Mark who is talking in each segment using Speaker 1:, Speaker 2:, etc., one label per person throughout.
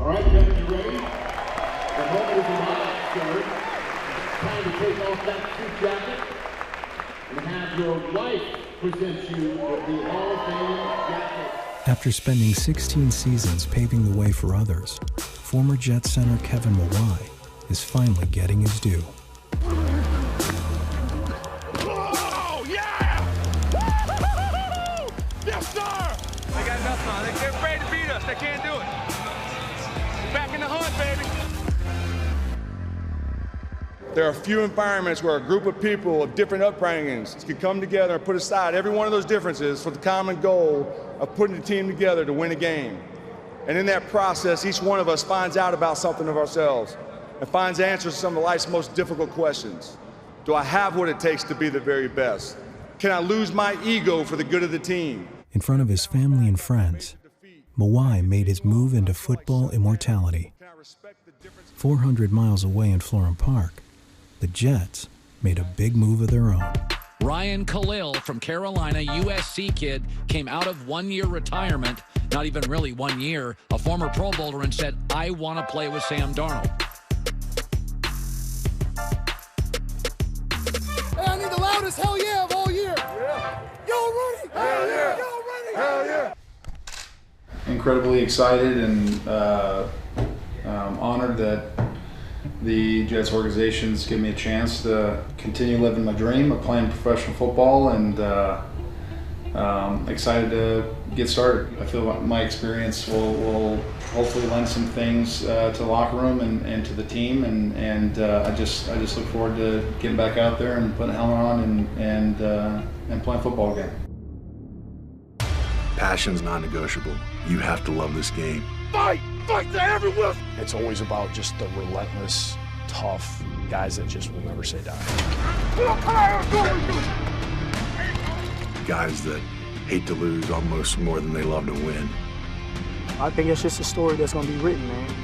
Speaker 1: All right, gentlemen, you ready? The moment is arrived, sir. It's time to take off that suit jacket and have your wife present you with the Hall of Fame jacket.
Speaker 2: After spending 16 seasons paving the way for others, former Jets center Kevin Mawai is finally getting his due.
Speaker 3: Oh, yeah! Yes, sir! They got nothing on. They're afraid to beat us. They can't do it. We're back in the hunt, baby.
Speaker 4: There are few environments where a group of people of different upbringings can come together and put aside every one of those differences for the common goal of putting the team together to win a game. And in that process, each one of us finds out about something of ourselves and finds answers to some of life's most difficult questions. Do I have what it takes to be the very best? Can I lose my ego for the good of the team?
Speaker 2: In front of his family and friends, Mawai made his move into football immortality. 400 miles away in Florham Park, the Jets made a big move of their own.
Speaker 5: Ryan Khalil from Carolina, USC kid, came out of one-year retirement, not even really 1 year, a former Pro Bowler, and said, I want to play with Sam Darnold.
Speaker 6: Hey, I need the loudest hell yeah of all year. Yeah. Y'all ready? Hell yeah. Y'all ready? Hell yeah.
Speaker 7: Incredibly excited and honored that the Jets organization's given me a chance to continue living my dream of playing professional football, and excited to get started. I feel like my experience will hopefully lend some things to the locker room and to the team, and I just look forward to getting back out there and putting a helmet on and playing football again.
Speaker 8: Passion's non-negotiable. You have to love this game.
Speaker 3: Fight! Fight to everyone!
Speaker 9: It's always about just the relentless, tough guys that just will never say die.
Speaker 8: Guys that hate to lose almost more than they love to win.
Speaker 10: I think it's just a story that's going to be written, man.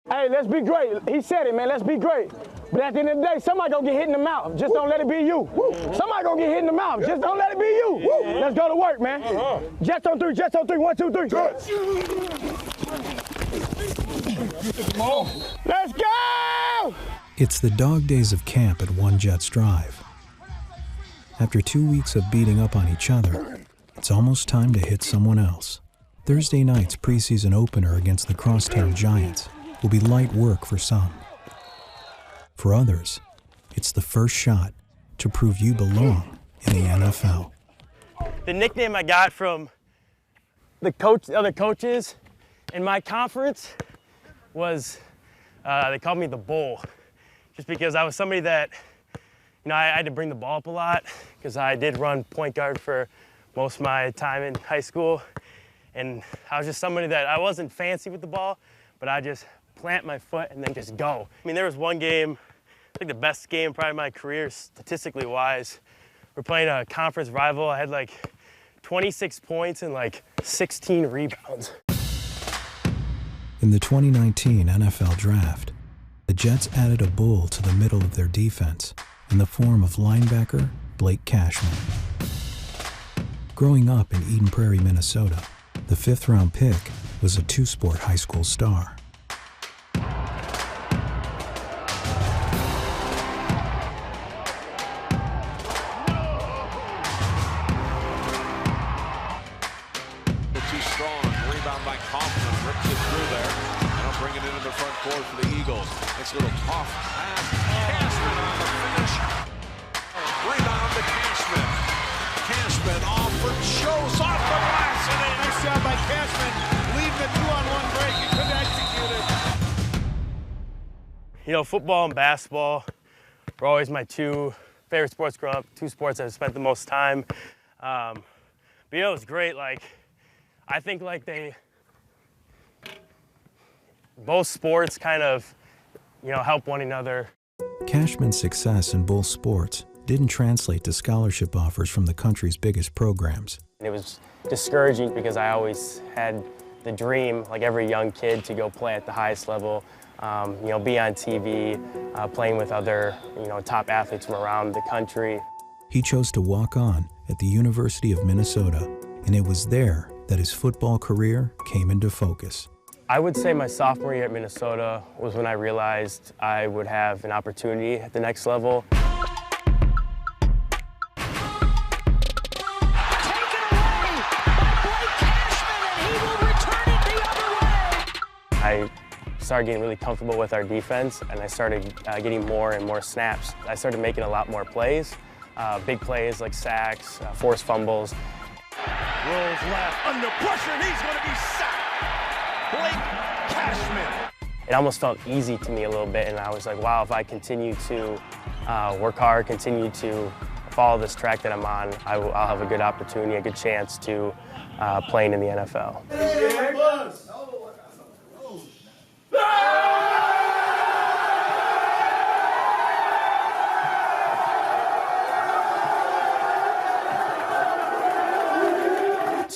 Speaker 11: Hey, let's be great. He said it, man. Let's be great. But at the end of the day, somebody gonna get hit in the mouth. Just don't let it be you. Somebody gonna get hit in the mouth. Just don't let it be you. Let's go to work, man. Jets on three. Jets on three. 1, 2, 3. Let's go!
Speaker 2: It's the dog days of camp at One Jets Drive. After 2 weeks of beating up on each other, it's almost time to hit someone else. Thursday night's preseason opener against the Crosstown Giants will be light work for some. For others, it's the first shot to prove you belong in the NFL.
Speaker 11: The nickname I got from the other coaches in my conference was, they called me the Bull, just because I was somebody that, I had to bring the ball up a lot, because I did run point guard for most of my time in high school, and I was just somebody that I wasn't fancy with the ball, but I just plant my foot and then just go. I mean, there was one game, I think the best game probably of my career, statistically wise. We're playing a conference rival. I had like 26 points and like 16 rebounds.
Speaker 2: In the 2019 NFL Draft, the Jets added a bull to the middle of their defense in the form of linebacker Blake Cashman. Growing up in Eden Prairie, Minnesota, the 5th-round pick was a two-sport high school star.
Speaker 3: For the Eagles. It's a little tough pass. Cashman on the finish. Rebound to Cashman. Cashman offered, shows off the glass, and a nice job by Cashman, leading the 2-on-1 break. He couldn't execute it.
Speaker 11: Football and basketball were always my two favorite sports growing up, two sports I've spent the most time. But it was great. Like, I think like both sports kind of, help one another.
Speaker 2: Cashman's success in both sports didn't translate to scholarship offers from the country's biggest programs.
Speaker 11: It was discouraging because I always had the dream, like every young kid, to go play at the highest level you know, be on TV, playing with other, you know, top athletes from around the country.
Speaker 2: He chose to walk on at the University of Minnesota, and it was there that his football career came into focus.
Speaker 11: I would say my sophomore year at Minnesota was when I realized I would have an opportunity at the next level. I started getting really comfortable with our defense, and I started getting more and more snaps. I started making a lot more plays, big plays like sacks, forced fumbles.
Speaker 3: Rolls left, under pressure, and he's going to be sacked. Blake Cashman.
Speaker 11: It almost felt easy to me a little bit, and I was like, wow, if I continue to work hard, continue to follow this track that I'm on, I'll have a good opportunity, a good chance to playing in the NFL.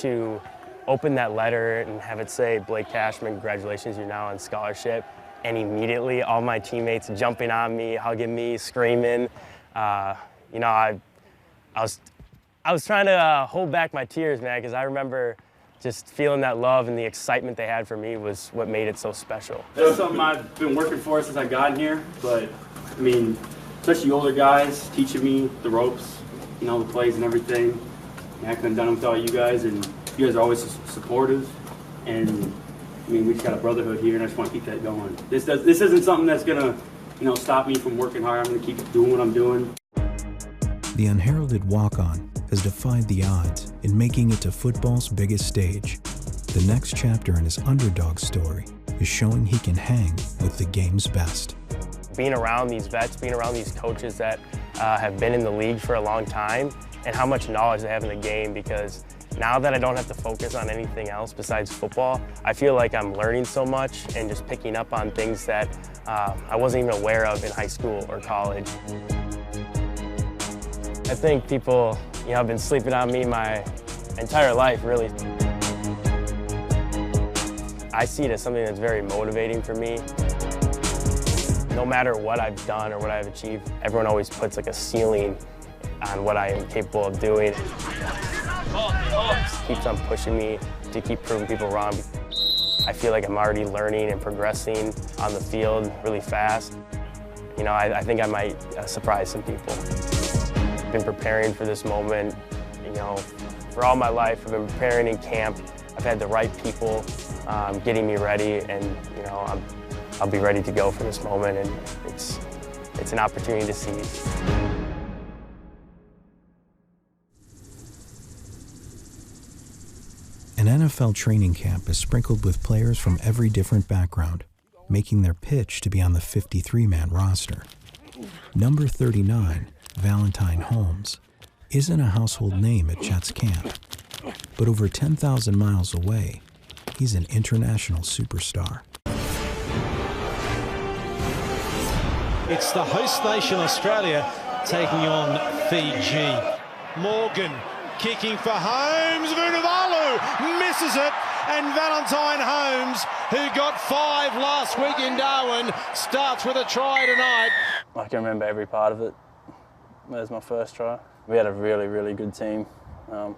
Speaker 11: To open that letter and have it say, Blake Cashman, congratulations, you're now on scholarship. And immediately all my teammates jumping on me, hugging me, screaming. You know, I was trying to hold back my tears, man, because I remember just feeling that love and the excitement they had for me was what made it so special.
Speaker 12: That's something I've been working for since I got here, but I mean, especially older guys teaching me the ropes, you know, the plays and everything. I couldn't have done it without you guys, and you guys are always supportive. And I mean, we just got a brotherhood here, and I just want to keep that going. This isn't something that's gonna, you know, stop me from working hard. I'm gonna keep doing what I'm doing.
Speaker 2: The unheralded walk-on has defied the odds in making it to football's biggest stage. The next chapter in his underdog story is showing he can hang with the game's best.
Speaker 11: Being around these vets, being around these coaches that have been in the league for a long time, and how much knowledge they have in the game, because now that I don't have to focus on anything else besides football, I feel like I'm learning so much and just picking up on things that I wasn't even aware of in high school or college. I think people, you know, have been sleeping on me my entire life, really. I see it as something that's very motivating for me. No matter what I've done or what I've achieved, everyone always puts like a ceiling on what I am capable of doing. It keeps on pushing me to keep proving people wrong. I feel like I'm already learning and progressing on the field really fast. You know, I think I might surprise some people. I've been preparing for this moment, you know, for all my life. I've been preparing in camp. I've had the right people getting me ready, and you know, I'll be ready to go for this moment, and it's an opportunity to seize.
Speaker 2: An NFL training camp is sprinkled with players from every different background, making their pitch to be on the 53-man roster. Number 39, Valentine Holmes, isn't a household name at Jets camp, but over 10,000 miles away, he's an international superstar.
Speaker 13: It's the host nation, Australia, taking on Fiji. Morgan kicking for Holmes. Vunivalu misses it. And Valentine Holmes, who got 5 last week in Darwin, starts with a try tonight.
Speaker 14: I can remember every part of it. That was my first try. We had a really, really good team. It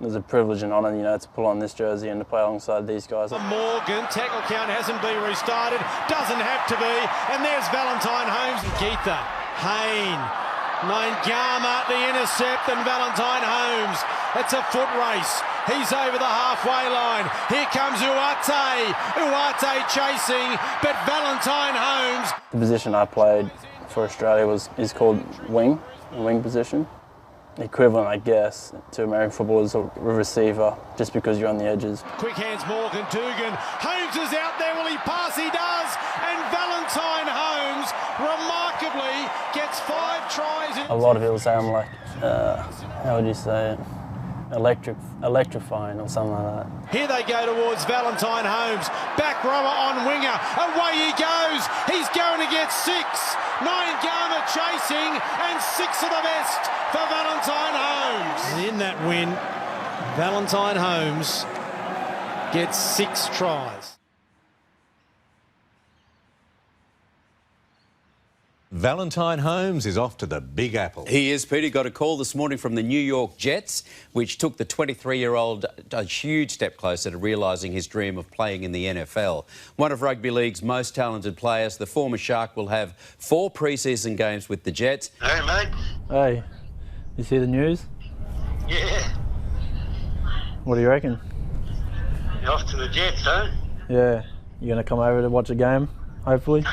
Speaker 14: was a privilege and honour, you know, to pull on this jersey and to play alongside these guys.
Speaker 13: Morgan, tackle count hasn't been restarted, doesn't have to be, and there's Valentine Holmes. Keitha, Hayne, Maingama, the intercept, and Valentine Holmes. It's a foot race. He's over the halfway line. Here comes Uate. Uate chasing, but Valentine Holmes.
Speaker 14: The position I played for Australia is called wing, a wing position. Equivalent, I guess, to American football is a receiver, just because you're on the edges.
Speaker 13: Quick hands, Morgan, Dugan. Holmes is out there. Will he pass? He does. And Valentine Holmes, remarkably, gets 5 tries.
Speaker 14: A lot of people say I'm like, how would you say it? Electrifying or something like that.
Speaker 13: Here they go towards Valentine Holmes. Back rower on winger. Away he goes. He's going to get 6. Maingama chasing, and 6 of the best for Valentine Holmes. And in that win, Valentine Holmes gets 6 tries.
Speaker 15: Valentine Holmes is off to the Big Apple.
Speaker 16: He is, Peter. Got a call this morning from the New York Jets, which took the 23-year-old a huge step closer to realising his dream of playing in the NFL. One of rugby league's most talented players, the former Shark will have 4 pre-season games with the Jets.
Speaker 17: Hey, mate.
Speaker 14: Hey, you see the news?
Speaker 17: Yeah.
Speaker 14: What do you reckon?
Speaker 17: You're off to the Jets, huh?
Speaker 14: Yeah, you gonna come over to watch a game, hopefully?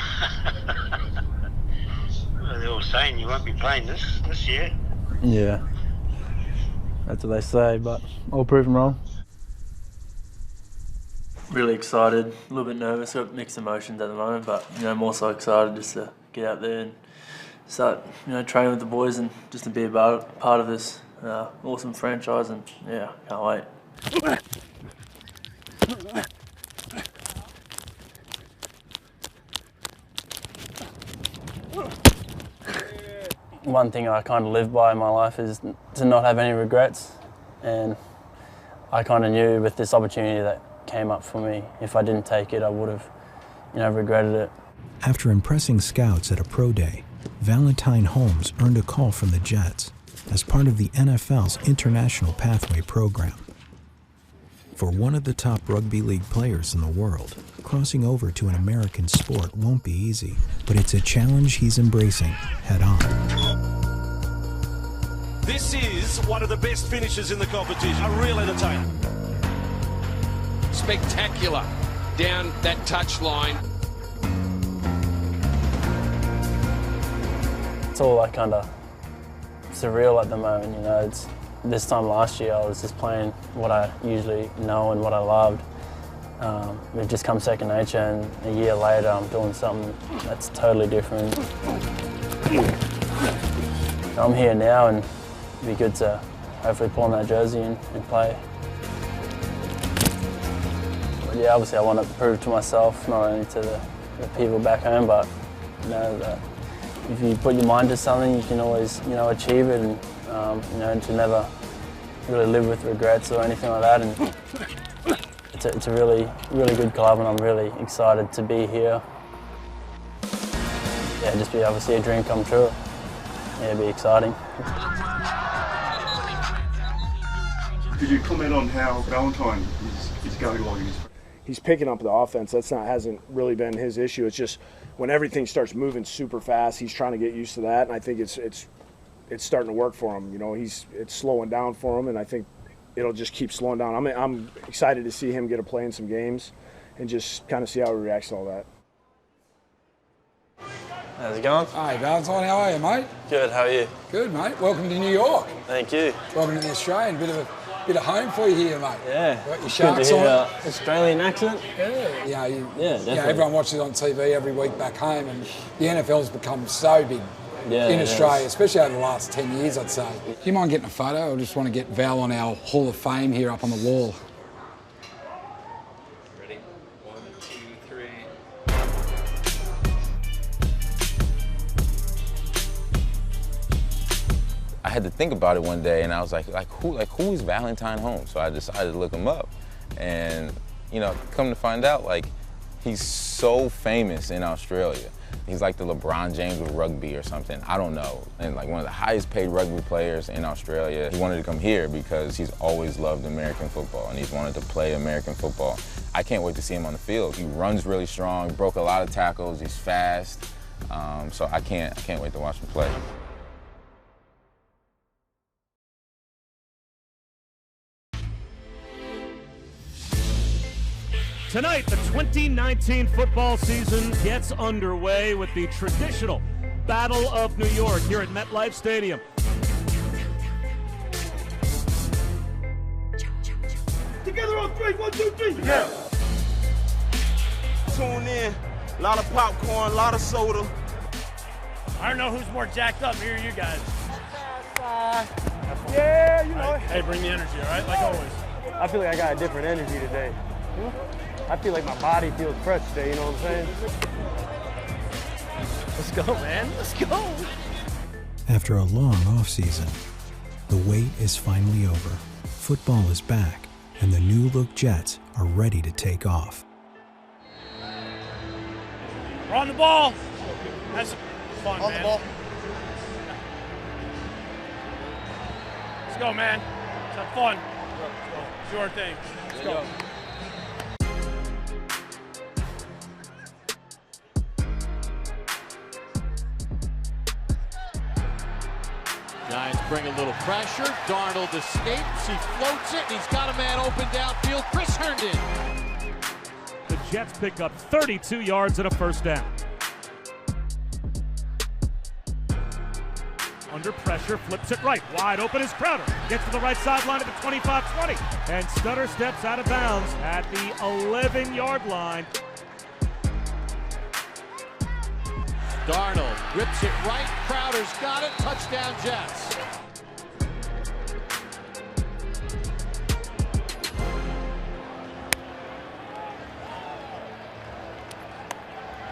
Speaker 17: Well, they're all saying you won't be playing this year.
Speaker 14: Yeah, that's what they say, but I'll prove them wrong. Really excited, a little bit nervous, got mixed emotions at the moment, but more so excited just to get out there and start training with the boys and just to be a part of this awesome franchise, and yeah, can't wait. One thing I kind of live by in my life is to not have any regrets, and I kind of knew with this opportunity that came up for me, if I didn't take it, I would have, regretted it.
Speaker 2: After impressing scouts at a pro day, Valentine Holmes earned a call from the Jets as part of the NFL's International Pathway program. For one of the top rugby league players in the world, crossing over to an American sport won't be easy, but it's a challenge he's embracing head-on.
Speaker 3: This is one of the best finishes in the competition. A real entertainer.
Speaker 18: Spectacular down that touch line.
Speaker 14: It's all like kind of surreal at the moment, It's this time last year I was just playing what I usually know and what I loved. It just come second nature, and a year later I'm doing something that's totally different. I'm here now, and it'd be good to hopefully pull on that jersey and play. But yeah, obviously I want to prove to myself, not only to the people back home, but that if you put your mind to something, you can always achieve it, and to never really live with regrets or anything like that. And it's a really, really good club, and I'm really excited to be here. Yeah, just be able to see a dream come true. Yeah, it'd be exciting.
Speaker 19: Could you comment on how Valentine is going along?
Speaker 10: He's picking up the offense. Hasn't really been his issue. It's just when everything starts moving super fast, he's trying to get used to that, and I think it's starting to work for him. It's slowing down for him, and I think it'll just keep slowing down. I'm excited to see him get a play in some games and just kind of see how he reacts to all that.
Speaker 14: How's it going?
Speaker 20: Hi, Valentine. How are you, mate?
Speaker 14: Good. How are you?
Speaker 20: Good, mate. Welcome to New York.
Speaker 14: Thank you.
Speaker 20: Welcome to the Australian. Bit of home for you here, mate.
Speaker 14: Yeah.
Speaker 20: Got your
Speaker 14: Sharks
Speaker 20: on.
Speaker 14: Australian accent.
Speaker 20: Yeah.
Speaker 14: Definitely.
Speaker 20: Everyone watches on TV every week back home, and the NFL's become so big. In Australia, especially over the last 10 years, I'd say. Do you mind getting a photo? I just want to get Val on our Hall of Fame here up on the wall.
Speaker 21: Ready? 1, 2, 3.
Speaker 22: I had to think about it one day, and I was like who is Valentine Holmes? So I decided to look him up, and come to find out, he's so famous in Australia. He's like the LeBron James of rugby or something. I don't know. And one of the highest paid rugby players in Australia. He wanted to come here because he's always loved American football, and he's wanted to play American football. I can't wait to see him on the field. He runs really strong, broke a lot of tackles, he's fast. So I can't wait to watch him play.
Speaker 23: Tonight, the 2019 football season gets underway with the traditional Battle of New York here at MetLife Stadium.
Speaker 3: Together on 3, 1, 2, 3. Yeah.
Speaker 24: Tune in. A lot of popcorn, a lot of soda.
Speaker 23: I don't know who's more jacked up, me or you guys.
Speaker 10: Yeah,
Speaker 23: Hey, bring the energy, all right? Like always.
Speaker 10: I feel like I got a different energy today. I feel like my body feels fresh today, you know what I'm saying?
Speaker 23: Let's go, man. Let's go.
Speaker 2: After a long offseason, the wait is finally over. Football is back, and the new-look Jets are ready to take off.
Speaker 23: We're on the ball. As
Speaker 11: Fun,
Speaker 1: on
Speaker 11: man.
Speaker 1: the ball.
Speaker 11: Let's go, man. Let's have fun. Let's do our thing. Let's go.
Speaker 13: Giants bring a little pressure. Darnold escapes. He floats it. He's got a man open downfield. Chris Herndon.
Speaker 23: The Jets pick up 32 yards and a first down. Under pressure, flips it right. Wide open is Crowder. Gets to the right sideline at the 25-20. And Stutter steps out of bounds at the 11-yard line.
Speaker 13: Darnold rips it right. Crowder's got it. Touchdown, Jets.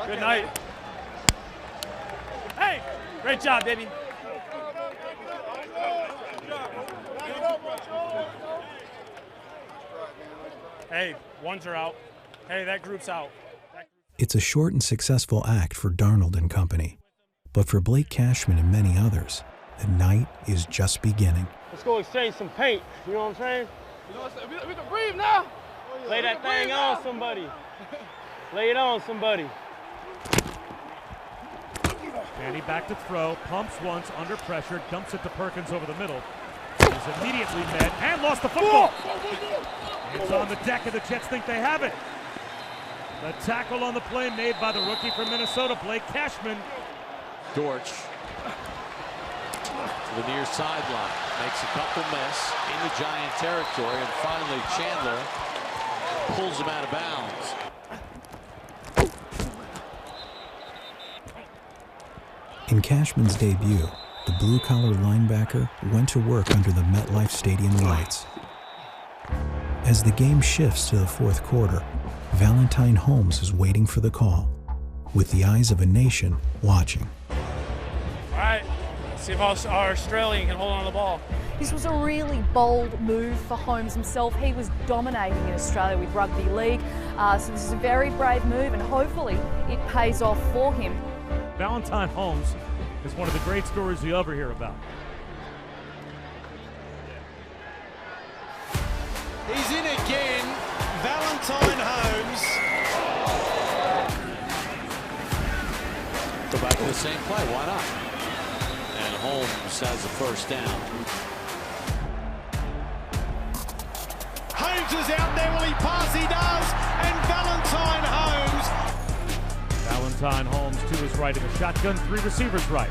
Speaker 11: Good night. Hey, great job, baby. Hey, ones are out. Hey, that group's out.
Speaker 2: It's a short and successful act for Darnold and company. But for Blake Cashman and many others, the night is just beginning.
Speaker 11: Let's go exchange some paint. You know what I'm saying?
Speaker 1: You know what I'm saying? We can breathe now.
Speaker 11: Lay that thing on somebody. Lay it on somebody.
Speaker 23: Manny back to throw, pumps once, under pressure, dumps it to Perkins over the middle. He's immediately met and lost the football. It's on the deck, and the Jets think they have it. The tackle on the play made by the rookie from Minnesota, Blake Cashman.
Speaker 13: Dortch to the near sideline, makes a couple miss into Giant territory, and finally Chandler pulls him out of bounds.
Speaker 2: In Cashman's debut, the blue-collar linebacker went to work under the MetLife Stadium lights. As the game shifts to the fourth quarter, Valentine Holmes is waiting for the call, with the eyes of a nation watching.
Speaker 11: All right, let's see if our Australian can hold on to the ball.
Speaker 4: This was a really bold move for Holmes himself. He was dominating in Australia with rugby league, so this is a very brave move, and hopefully it pays off for him.
Speaker 23: Valentine Holmes is one of the great stories you ever hear about.
Speaker 13: He's in again, Valentine Holmes. Go back to the same play, why not? And Holmes has the first down. Holmes is out there, will he pass? He does, and Valentine Holmes.
Speaker 23: Valentine Holmes to his right in the shotgun, three receivers right.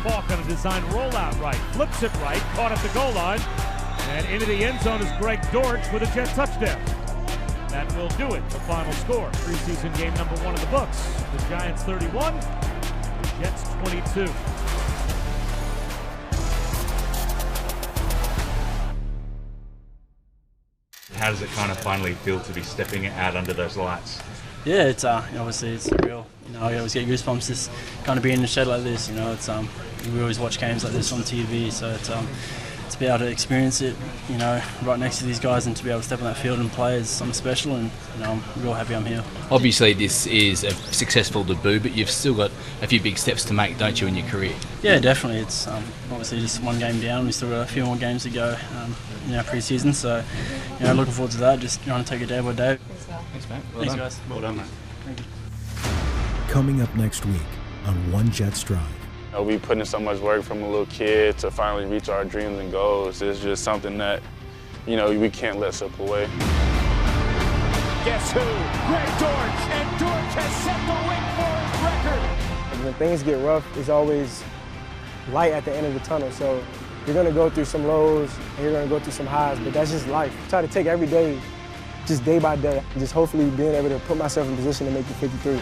Speaker 23: Falk on a design rollout right, flips it right, caught at the goal line, and into the end zone is Greg Dortch with a Jet touchdown. That will do it. The final score, preseason game number 1 in the books. The Giants 31, the Jets 22.
Speaker 5: How does it kind of finally feel to be stepping out under those lights?
Speaker 14: Yeah, it's obviously it's surreal. I always get goosebumps just kind of being in a shed like this. It's we always watch games like this on TV, so it's to be able to experience it, right next to these guys, and to be able to step on that field and play is something special, and I'm real happy I'm here.
Speaker 6: Obviously this is a successful debut, but you've still got a few big steps to make, don't you, in your career?
Speaker 14: Yeah, definitely. It's obviously just one game down. We've still got a few more games to go, pre-season, so looking forward to that, just trying to take it day by day.
Speaker 5: Thanks, mate.
Speaker 14: Thanks, guys.
Speaker 5: Well done, mate.
Speaker 14: Thank you.
Speaker 2: Coming up next week on One Jets Drive.
Speaker 25: We put in so much work from a little kid to finally reach our dreams and goals. It's just something that, we can't let slip away.
Speaker 13: Guess who? Greg Dortch, and Dortch has set the Wake Forest record.
Speaker 26: When things get rough, it's always light at the end of the tunnel. So you're going to go through some lows and you're going to go through some highs, but that's just life. Try to take every day, just day by day, just hopefully being able to put myself in position to make the 53.